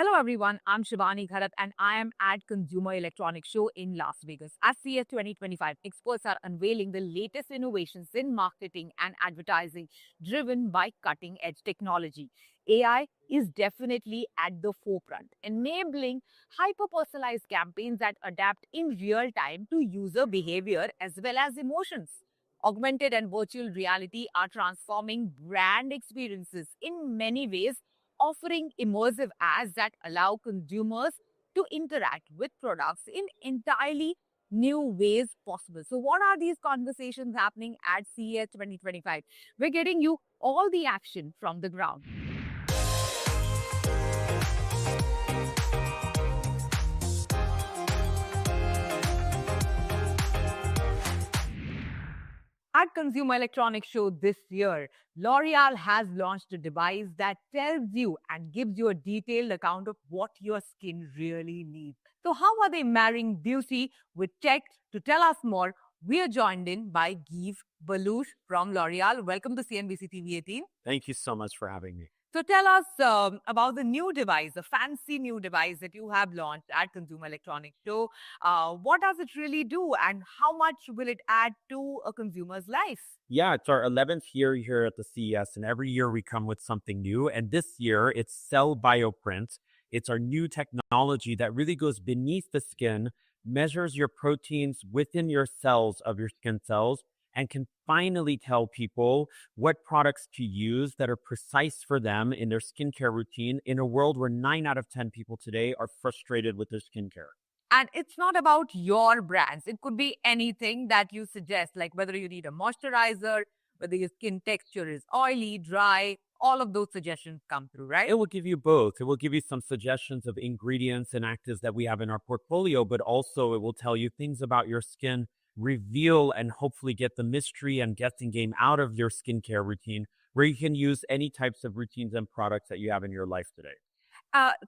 Hello everyone, I'm Shibani Gharat and I am at Consumer Electronics Show in Las Vegas. At CES 2025, experts are unveiling the latest innovations in marketing and advertising driven by cutting-edge technology. AI is definitely at the forefront, enabling hyper-personalized campaigns that adapt in real time to user behavior as well as emotions. Augmented and virtual reality are transforming brand experiences in many ways, offering immersive ads that allow consumers to interact with products in entirely new ways possible. So, what are these conversations happening at CES 2025? We're getting you all the action from the ground. At Consumer Electronics Show this year, L'Oreal has launched a device that tells you and gives you a detailed account of what your skin really needs. So how are they marrying beauty with tech? To tell us more, we are joined in by Guy Balouche from L'Oreal. Welcome to CNBC TV18. Thank you so much for having me. So tell us about the new device, the fancy new device that you have launched at Consumer Electronics Show. What does it really do and how much will it add to a consumer's life? Yeah, it's our 11th year here at the CES, and every year we come with something new. And this year it's Cell Bioprint. It's our new technology that really goes beneath the skin, measures your proteins within your cells of your skin cells, and can finally tell people what products to use that are precise for them in their skincare routine in a world where 9 out of 10 people today are frustrated with their skincare. And it's not about your brands. It could be anything that you suggest, like whether you need a moisturizer, whether your skin texture is oily, dry, all of those suggestions come through, right? It will give you both. It will give you some suggestions of ingredients and actives that we have in our portfolio, but also it will tell you things about your skin, reveal and hopefully get the mystery and guessing game out of your skincare routine, where you can use any types of routines and products that you have in your life today.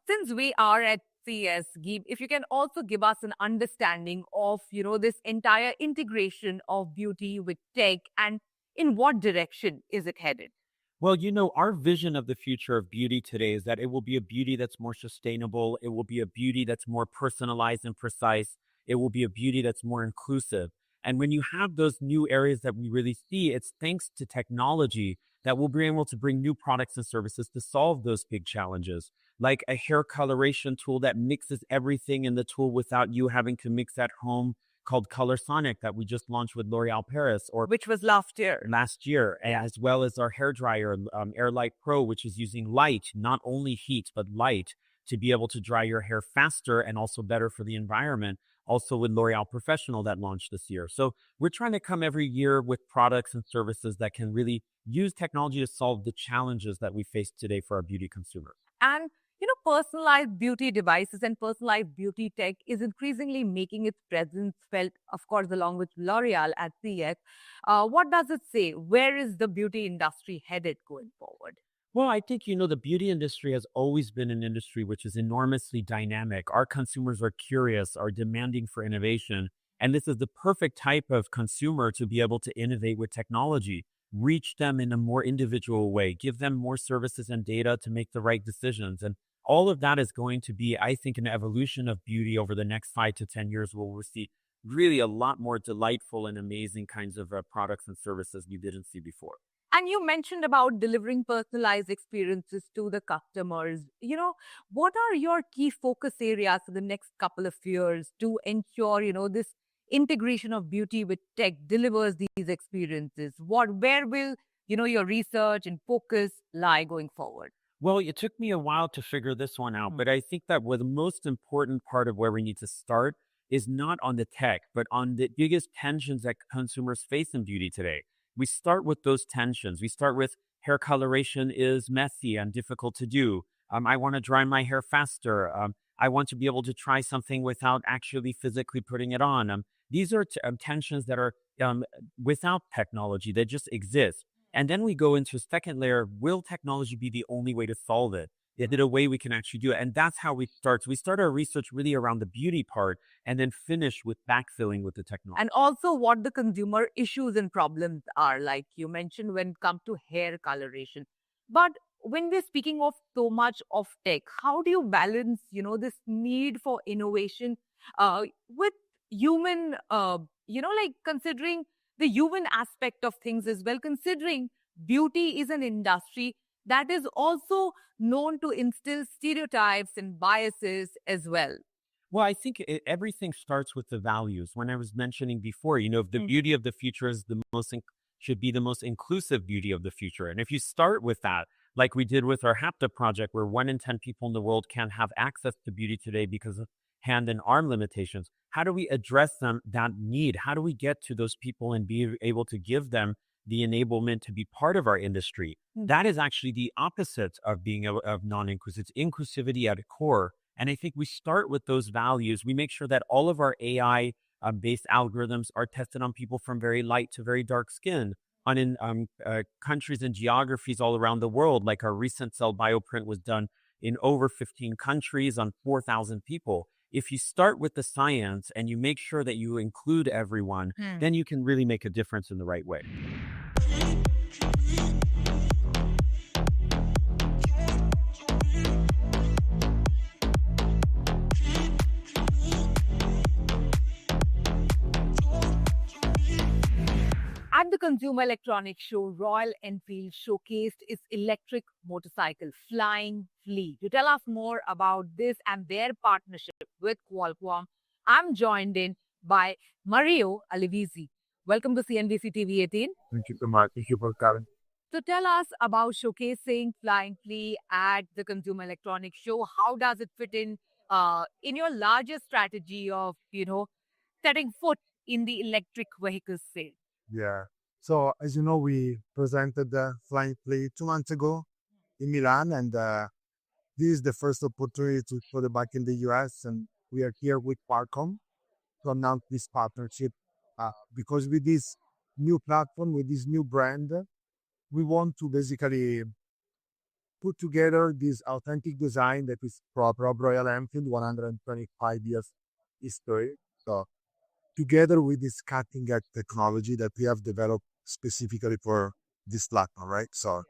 Since we are at CES, Geeb, if you can also give us an understanding of, this entire integration of beauty with tech and in what direction is it headed? Well, our vision of the future of beauty today is that it will be a beauty that's more sustainable. It will be a beauty that's more personalized and precise. It will be a beauty that's more inclusive. And when you have those new areas that we really see, it's thanks to technology that we'll be able to bring new products and services to solve those big challenges, like a hair coloration tool that mixes everything in the tool without you having to mix at home, called Color Sonic, that we just launched with L'Oreal Paris, or which was last year, as well as our hair dryer, Airlight Pro, which is using light, not only heat, but light, to be able to dry your hair faster and also better for the environment. Also with L'Oreal Professional that launched this year. So we're trying to come every year with products and services that can really use technology to solve the challenges that we face today for our beauty consumers. And personalized beauty devices and personalized beauty tech is increasingly making its presence felt, of course, along with L'Oreal at CES. What does it say? Where is the beauty industry headed going forward? Well, I think, the beauty industry has always been an industry which is enormously dynamic. Our consumers are curious, are demanding for innovation. And this is the perfect type of consumer to be able to innovate with technology, reach them in a more individual way, give them more services and data to make the right decisions. And all of that is going to be, I think, an evolution of beauty over the next 5 to 10 years, where we'll see really a lot more delightful and amazing kinds of products and services we didn't see before. And you mentioned about delivering personalized experiences to the customers. What are your key focus areas for the next couple of years to ensure, this integration of beauty with tech delivers these experiences? Where will, your research and focus lie going forward? Well, it took me a while to figure this one out, but I think that the most important part of where we need to start is not on the tech, but on the biggest tensions that consumers face in beauty today. We start with those tensions. We start with hair coloration is messy and difficult to do. I want to dry my hair faster. I want to be able to try something without actually physically putting it on. These are tensions that are without technology. They just exist. And then we go into a second layer. Will technology be the only way to solve it? Is it a way we can actually do it? And that's how we start. So we start our research really around the beauty part and then finish with backfilling with the technology. And also what the consumer issues and problems are, like you mentioned when it comes to hair coloration. But when we're speaking of so much of tech, how do you balance, this need for innovation with human, like considering the human aspect of things as well, considering beauty is an industry that is also known to instill stereotypes and biases as well. Well, I think everything starts with the values. When I was mentioning before, if the beauty of the future is should be the most inclusive beauty of the future. And if you start with that, like we did with our HAPTA project, where 1 in 10 people in the world can't have access to beauty today because of hand and arm limitations, how do we address that need? How do we get to those people and be able to give them the enablement to be part of our industry? That is actually the opposite of being of non-inclusive. It's inclusivity at a core. And I think we start with those values. We make sure that all of our AI based algorithms are tested on people from very light to very dark skin, on in countries and geographies all around the world. Like our recent cell bioprint was done in over 15 countries on 4,000 people. If you start with the science and you make sure that you include everyone, then you can really make a difference in the right way. At the Consumer Electronics Show, Royal Enfield showcased its electric motorcycle, Flying Flea. To tell us more about this and their partnership with Qualcomm, I'm joined in by Mario Alvisi. Welcome to CNBC TV18. Thank you so much. Thank you for coming. So tell us about showcasing Flying Flea at the Consumer Electronics Show. How does it fit in your larger strategy of, setting foot in the electric vehicle sale? Yeah. So as you know, we presented the Flying Flea 2 months ago in Milan, and this is the first opportunity to show the bike in the US, and we are here with Qualcomm to announce this partnership because with this new platform, with this new brand, we want to basically put together this authentic design that is proper of Royal Enfield, 125 years history. So together with this cutting edge technology that we have developed specifically for this platform, right? So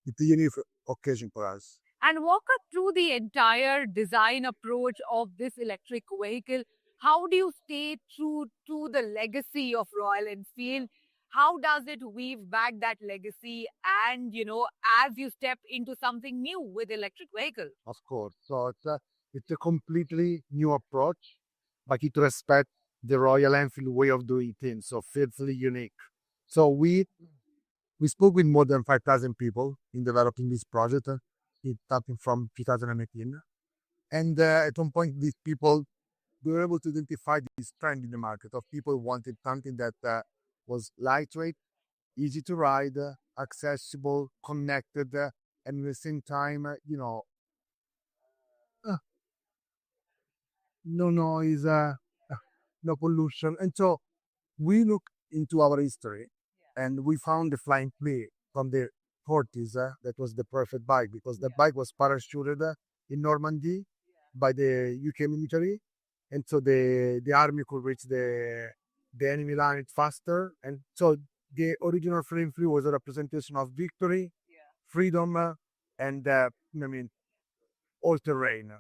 it's a unique occasion for us. And walk us through the entire design approach of this electric vehicle. How do you stay true to the legacy of Royal Enfield? How does it weave back that legacy and, as you step into something new with electric vehicle? Of course. So it's a completely new approach, but it respects the Royal Enfield way of doing things, so fairly unique. So we spoke with more than 5,000 people in developing this project. It's starting from 2018. And at one point, these people were able to identify this trend in the market of people wanted something that was lightweight, easy to ride, accessible, connected, and at the same time, no noise, no pollution. And so we look into our history and we found the Flying Flea from the 40s. That was the perfect bike because the bike was parachuted in Normandy by the UK military. And so the army could reach the enemy line faster. And so the original Flying Flea was a representation of victory, freedom, and all terrain.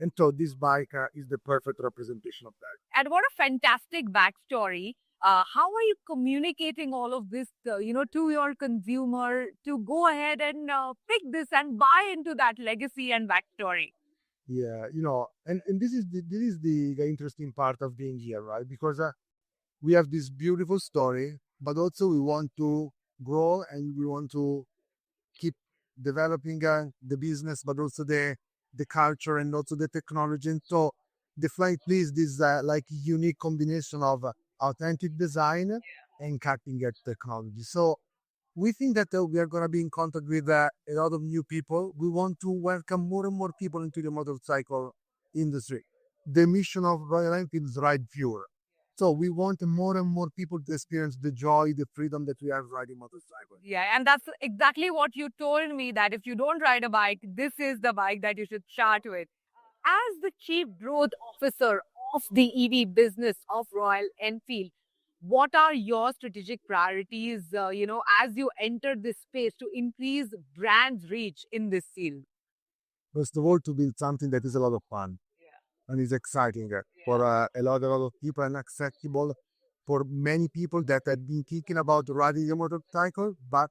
And so this bike is the perfect representation of that. And what a fantastic backstory. How are you communicating all of this, to your consumer to go ahead and pick this and buy into that legacy and backstory? Yeah, and this is the interesting part of being here, right? Because we have this beautiful story, but also we want to grow and we want to keep developing the business, but also the culture and also the technology. And so the Flying Flea is this like unique combination of authentic design and cutting edge technology. So we think that we are going to be in contact with a lot of new people. We want to welcome more and more people into the motorcycle industry. The mission of Royal Enfield is ride pure. So we want more and more people to experience the joy, the freedom that we have riding motorcycles. Yeah, and that's exactly what you told me, that if you don't ride a bike, this is the bike that you should start with. As the Chief Growth Officer of the EV business of Royal Enfield, what are your strategic priorities, as you enter this space to increase brand reach in this field? First of all, to build something that is a lot of fun and is exciting for a lot of people and acceptable for many people that had been thinking about riding a motorcycle, but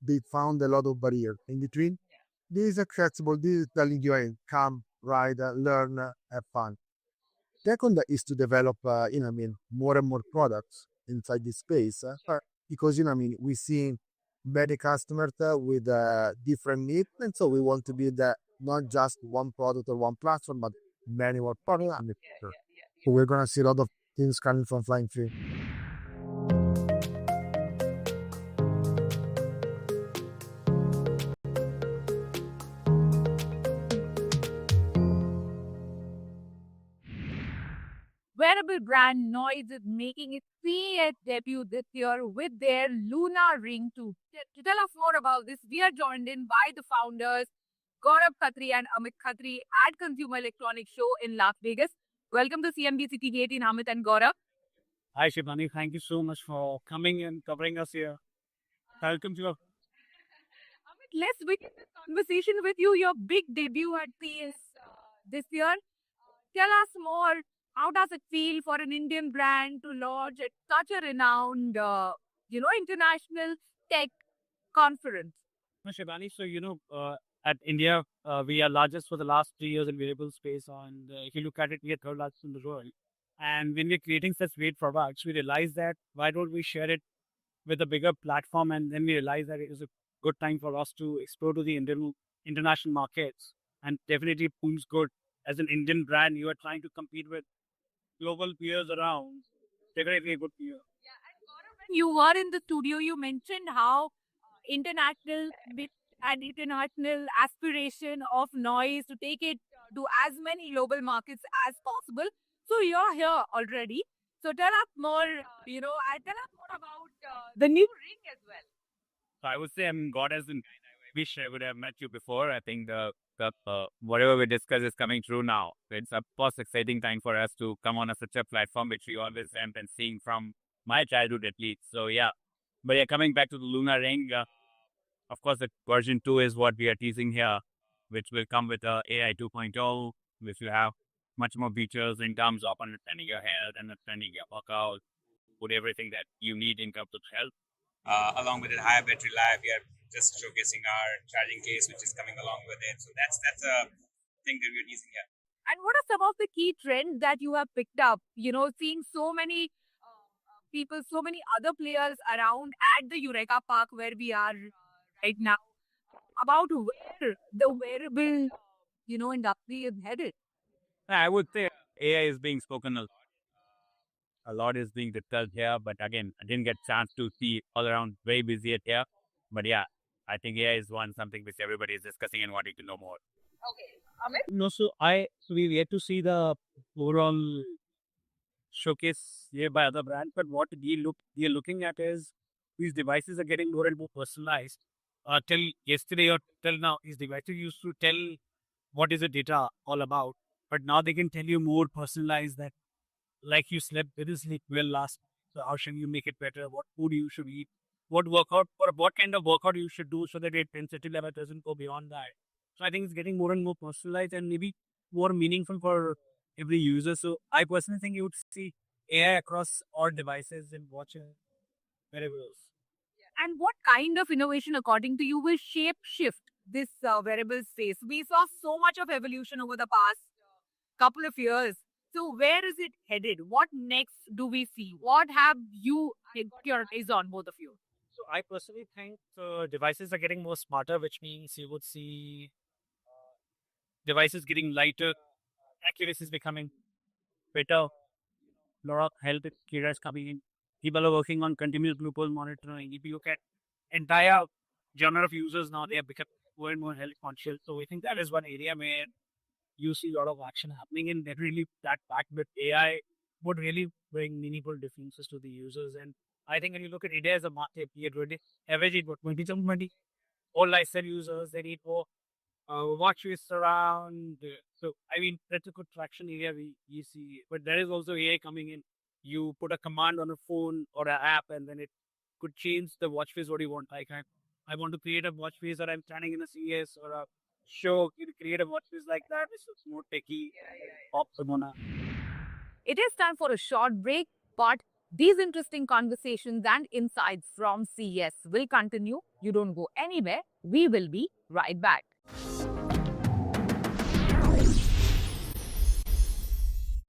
they found a lot of barriers in between. This is accessible. This is telling you, hey, come, ride, learn, have fun. Second is to develop, more and more products inside this space because, we see many customers with different needs. And so we want to build not just one product or one platform, but many more products in the future. So we're going to see a lot of things coming from Flying Flea. Wearable brand Noise is making its CES debut this year with their Luna Ring 2. To tell us more about this, we are joined in by the founders, Gaurav Khatri and Amit Khatri at Consumer Electronics Show in Las Vegas. Welcome to CNBC TV18, Amit and Gaurav. Hi, Shibani. Thank you so much for coming and covering us here. Welcome to your. Amit, let's begin this conversation with you. Your big debut at CES this year. Tell us more. How does it feel for an Indian brand to launch at such a renowned, international tech conference? No, Shibani, so at India, we are largest for the last 3 years in wearable space. And if you look at it, we are third largest in the world. And when we're creating such great products, we realize that why don't we share it with a bigger platform? And then we realize that it is a good time for us to explore to the international markets. And definitely Poon's good. As an Indian brand, you are trying to compete with global peers around. Definitely a good peer. When you were in the studio, you mentioned how international and international aspiration of Noise to take it to as many global markets as possible. So you're here already. So tell us more, and tell us more about the new ring as well. So I would say I'm God as in wish I would have met you before. I think the whatever we discuss is coming true now. So it's a most exciting time for us to come on such a platform which we always have been seeing from my childhood at least. So yeah, but yeah, coming back to the Luna Ring, of course, the version 2 is what we are teasing here, which will come with AI 2.0, which will have much more features in terms of understanding your health, understanding your workout, put everything that you need in terms of health. Along with it, higher battery life, we are just showcasing our charging case, which is coming along with it. So that's a thing that we're teasing here. And what are some of the key trends that you have picked up? Seeing so many people, so many other players around at the Eureka Park where we are right now, about where the wearable, industry is headed. I would say AI is being spoken a lot is being discussed here, but again, I didn't get chance to see all around. Very busy at here, but yeah, I think AI is something which everybody is discussing and wanting to know more. No, so we've yet to see the overall showcase here by other brands, but what we are looking at is these devices are getting more and more personalized. Till yesterday or till now, these devices used to tell what is the data all about, but now they can tell you more personalized that like you slept very sleep well last. So how should you make it better? What food you should eat? What workout or what kind of workout you should do so that your intensity level doesn't go beyond that. So I think it's getting more and more personalized and maybe more meaningful for every user. So I personally think you would see AI across all devices and watching wearables. And what kind of innovation, according to you, will shape shift this wearable space? We saw so much of evolution over the past couple of years. So where is it headed? What next do we see? What have you got your eyes on, both of you? So I personally think devices are getting more smarter, which means you would see devices getting lighter, accuracy is becoming better, lot of health cares coming in. People are working on continuous glucose monitoring. If you look at entire genre of users now, they have become more and more health conscious. So we think that is one area where you see a lot of action happening, and that really that fact with AI would really bring meaningful differences to the users. And I think when you look at India as a market, we had really averaged what 20 all lifestyle users. They need more watches around. So I mean that's a good traction area we see, but there is also AI coming in you put a command on a phone or an app, and then it could change the watch face what you want. Like I want to create a watch face, or I'm standing in a CES or a show, you create a watch face like that. It's just more techie. Optimona. It is time for a short break, but these interesting conversations and insights from CES will continue. You don't go anywhere. We will be right back.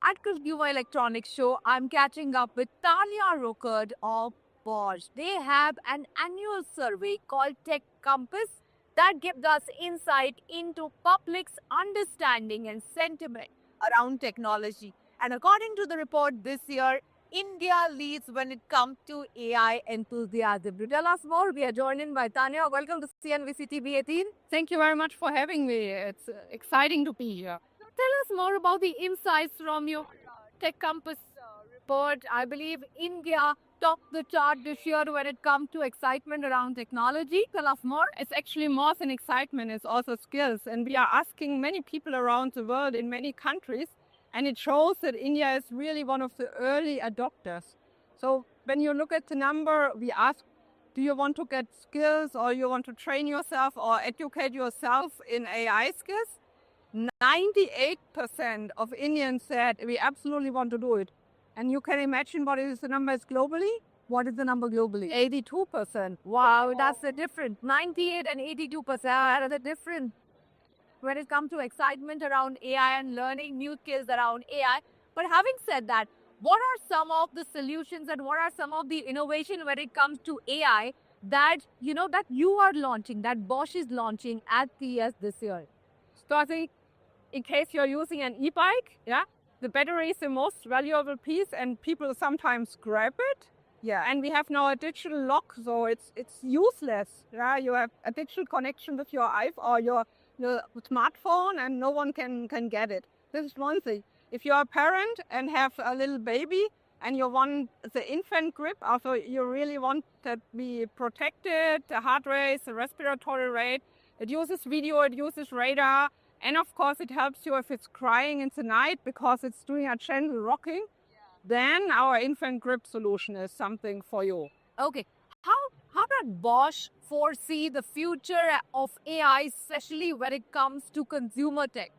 At Consumer Electronics Show, I'm catching up with Tanya Rokard of Bosch. They have an annual survey called Tech Compass that gives us insight into public's understanding and sentiment around technology. And according to the report this year, India leads when it comes to AI enthusiasm. To tell us more, we are joined in by Tanya. Welcome to CNBC TV18. Thank you very much for having me. It's exciting to be here. Tell us more about the insights from your Tech Compass report. I believe India topped the chart this year when it comes to excitement around technology. Tell us more. It's actually more than excitement, it's also skills. And we are asking many people around the world in many countries, and it shows that India is really one of the early adopters. So when you look at the number, we ask, do you want to get skills, or you want to train yourself or educate yourself in AI skills? 98% of Indians said we absolutely want to do it. And you can imagine what is the numbers globally? What is the number globally? 82%. Wow, that's the difference. 98 and 82% are the difference when it comes to excitement around AI and learning new skills around AI. But having said that, what are some of the solutions and what are some of the innovation when it comes to AI that you are launching, that Bosch is launching at CES this year? So I think in case you're using an e-bike, the battery is the most valuable piece and people sometimes scrap it. Yeah. And we have now a digital lock, so it's useless. Yeah, you have a digital connection with your iPhone or your smartphone and no one can get it. This is one thing. If you're a parent and have a little baby and you want the infant grip, also you really want that be protected, the heart rate, the respiratory rate, it uses video, it uses radar, and of course it helps you if it's crying in the night because it's doing a gentle rocking. Then our infant grip solution is something for you. Okay. How does Bosch foresee the future of AI, especially when it comes to consumer tech?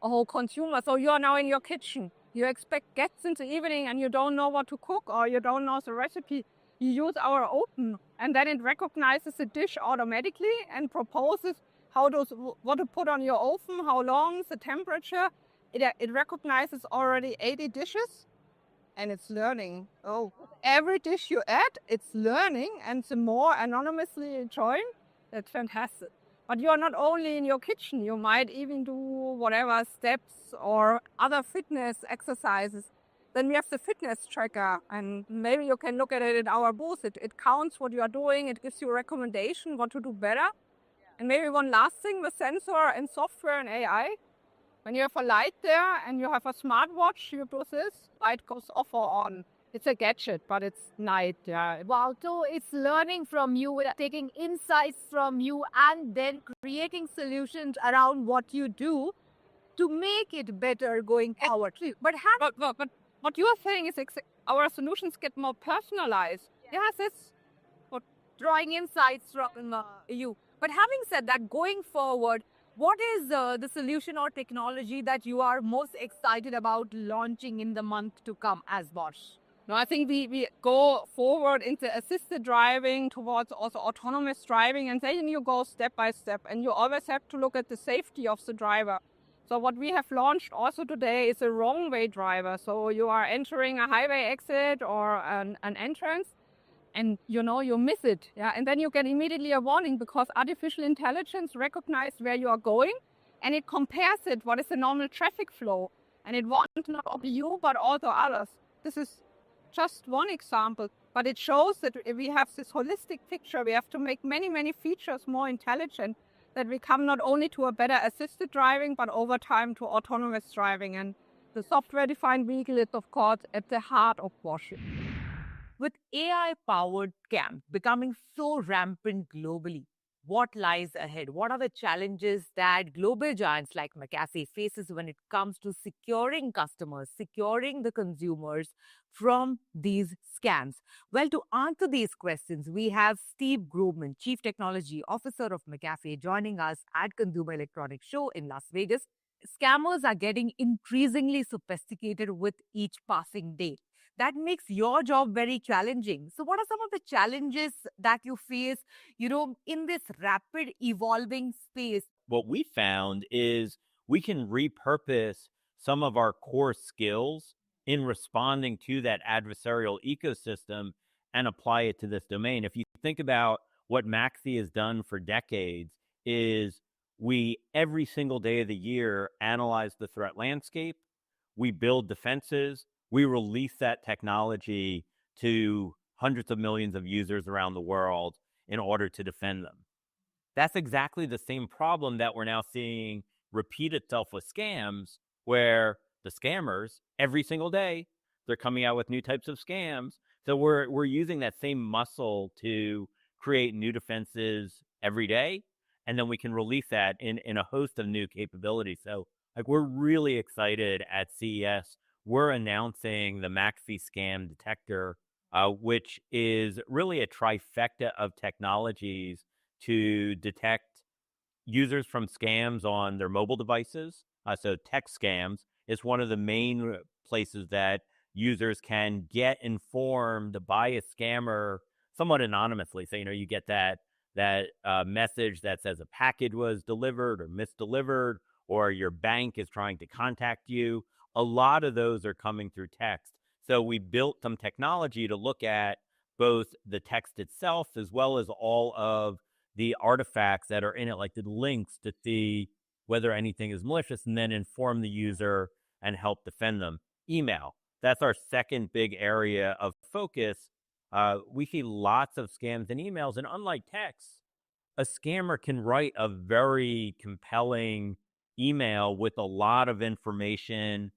Oh, consumer. So you're now in your kitchen. You expect guests in the evening and you don't know what to cook or you don't know the recipe. You use our open and then it recognizes the dish automatically and proposes what to put on your oven, how long, the temperature. It recognizes already 80 dishes and it's learning. Oh, every dish you add, it's learning, and the more anonymously you join, that's fantastic. But you are not only in your kitchen, you might even do whatever steps or other fitness exercises. Then we have the fitness tracker, and maybe you can look at it in our booth. It counts what you are doing, it gives you a recommendation what to do better. And maybe one last thing with sensor and software and AI. When you have a light there and you have a smartwatch, you do this, light goes off or on. It's a gadget, but it's night, yeah. Wow, so it's learning from you, taking insights from you, and then creating solutions around what you do to make it better going forward. But what you are saying is our solutions get more personalized. Yes, it's drawing insights from you. But having said that, going forward, what is the solution or technology that you are most excited about launching in the month to come as Bosch? No, I think we go forward into assisted driving towards also autonomous driving, and then you go step by step, and you always have to look at the safety of the driver. So what we have launched also today is a wrong way driver. So you are entering a highway exit or an entrance, and you miss it, and then you get immediately a warning because artificial intelligence recognizes where you are going and it compares it, what is the normal traffic flow, and it wants not only you but also others. This is just one example, but it shows that we have this holistic picture. We have to make many features more intelligent, that we come not only to a better assisted driving but over time to autonomous driving, and the software-defined vehicle is of course at the heart of Bosch. With AI-powered CAM becoming so rampant globally, what lies ahead? What are the challenges that global giants like McAfee faces when it comes to securing customers, securing the consumers from these scams? Well, to answer these questions, we have Steve Grobman, Chief Technology Officer of McAfee, joining us at Consumer Electronics Show in Las Vegas. Scammers are getting increasingly sophisticated with each passing day. That makes your job very challenging. So, what are some of the challenges that you face, in this rapid evolving space? What we found is we can repurpose some of our core skills in responding to that adversarial ecosystem and apply it to this domain. If you think about what McAfee has done for decades, is we every single day of the year analyze the threat landscape, we build defenses, we release that technology to hundreds of millions of users around the world in order to defend them. That's exactly the same problem that we're now seeing repeat itself with scams, where the scammers, every single day, they're coming out with new types of scams. So we're using that same muscle to create new defenses every day, and then we can release that in a host of new capabilities. So like, we're really excited at CES. We're announcing the McAfee Scam Detector, which is really a trifecta of technologies to detect users from scams on their mobile devices. So text scams is one of the main places that users can get informed by a scammer somewhat anonymously. So, you get that message that says a package was delivered or misdelivered, or your bank is trying to contact you. A lot of those are coming through text. So we built some technology to look at both the text itself as well as all of the artifacts that are in it, like the links, to see whether anything is malicious, and then inform the user and help defend them. Email, that's our second big area of focus. We see lots of scams in emails, and unlike text, a scammer can write a very compelling email with a lot of information,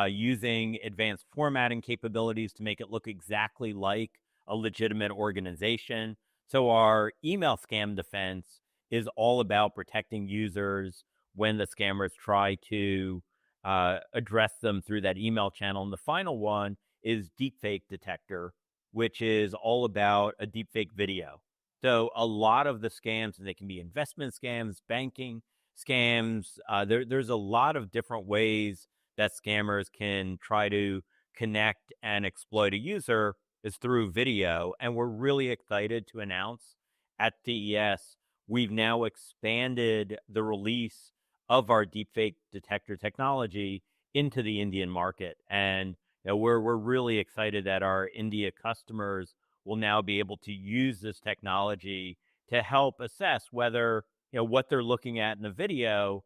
using advanced formatting capabilities to make it look exactly like a legitimate organization. So our email scam defense is all about protecting users when the scammers try to address them through that email channel. And the final one is deepfake detector, which is all about a deepfake video. So a lot of the scams, and they can be investment scams, banking scams, there's a lot of different ways that scammers can try to connect and exploit a user, is through video. And we're really excited to announce at CES, we've now expanded the release of our deepfake detector technology into the Indian market. And we're really excited that our India customers will now be able to use this technology to help assess whether what they're looking at in the video,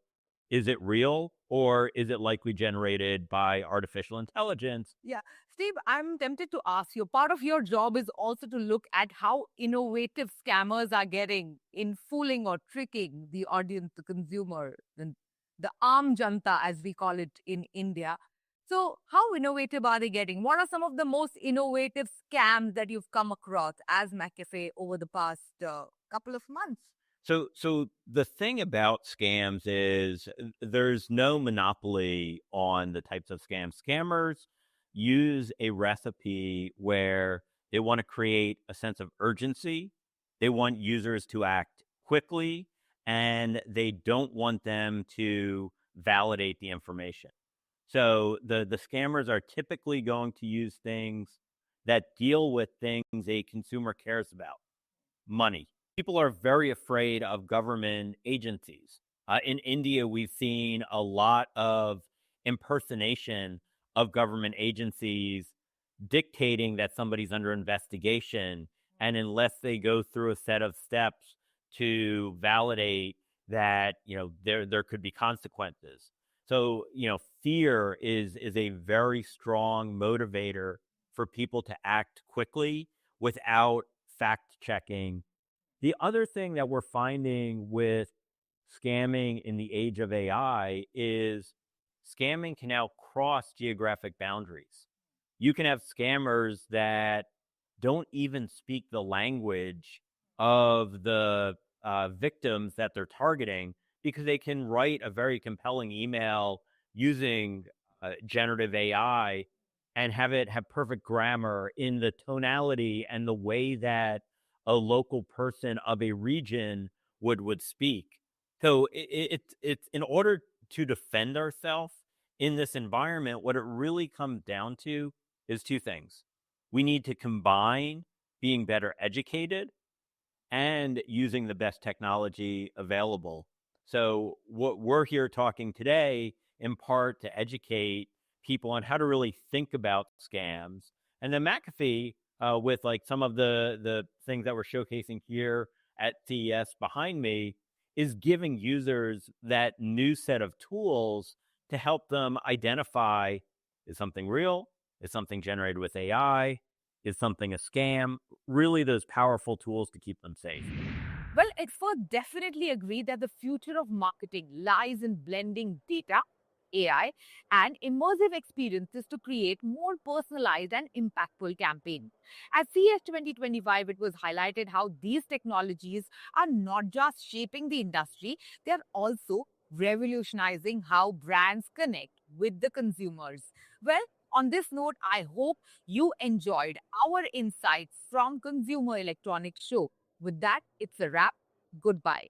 is it real or is it likely generated by artificial intelligence? Yeah. Steve, I'm tempted to ask you, part of your job is also to look at how innovative scammers are getting in fooling or tricking the audience, the consumer, the Aam Janta, as we call it in India. So how innovative are they getting? What are some of the most innovative scams that you've come across as McAfee over the past couple of months? So the thing about scams is there's no monopoly on the types of scams. Scammers use a recipe where they want to create a sense of urgency. They want users to act quickly, and they don't want them to validate the information. So the scammers are typically going to use things that deal with things a consumer cares about. Money. People are very afraid of government agencies. In India, we've seen a lot of impersonation of government agencies dictating that somebody's under investigation. And unless they go through a set of steps to validate that, there could be consequences. So, fear is a very strong motivator for people to act quickly without fact checking. The other thing that we're finding with scamming in the age of AI is scamming can now cross geographic boundaries. You can have scammers that don't even speak the language of the victims that they're targeting, because they can write a very compelling email using generative AI and have it have perfect grammar in the tonality and the way that a local person of a region would speak. So it's in order to defend ourselves in this environment, what it really comes down to is two things. We need to combine being better educated and using the best technology available. So what we're here talking today, in part to educate people on how to really think about scams. And then McAfee, with like some of the things that we're showcasing here at CES behind me, is giving users that new set of tools to help them identify, is something real? Is something generated with AI? Is something a scam? Really those powerful tools to keep them safe. Well, experts definitely agree that the future of marketing lies in blending data, AI, and immersive experiences to create more personalized and impactful campaigns. At CES 2025, it was highlighted how these technologies are not just shaping the industry, they are also revolutionizing how brands connect with the consumers. Well, on this note, I hope you enjoyed our insights from Consumer Electronics Show. With that, it's a wrap. Goodbye.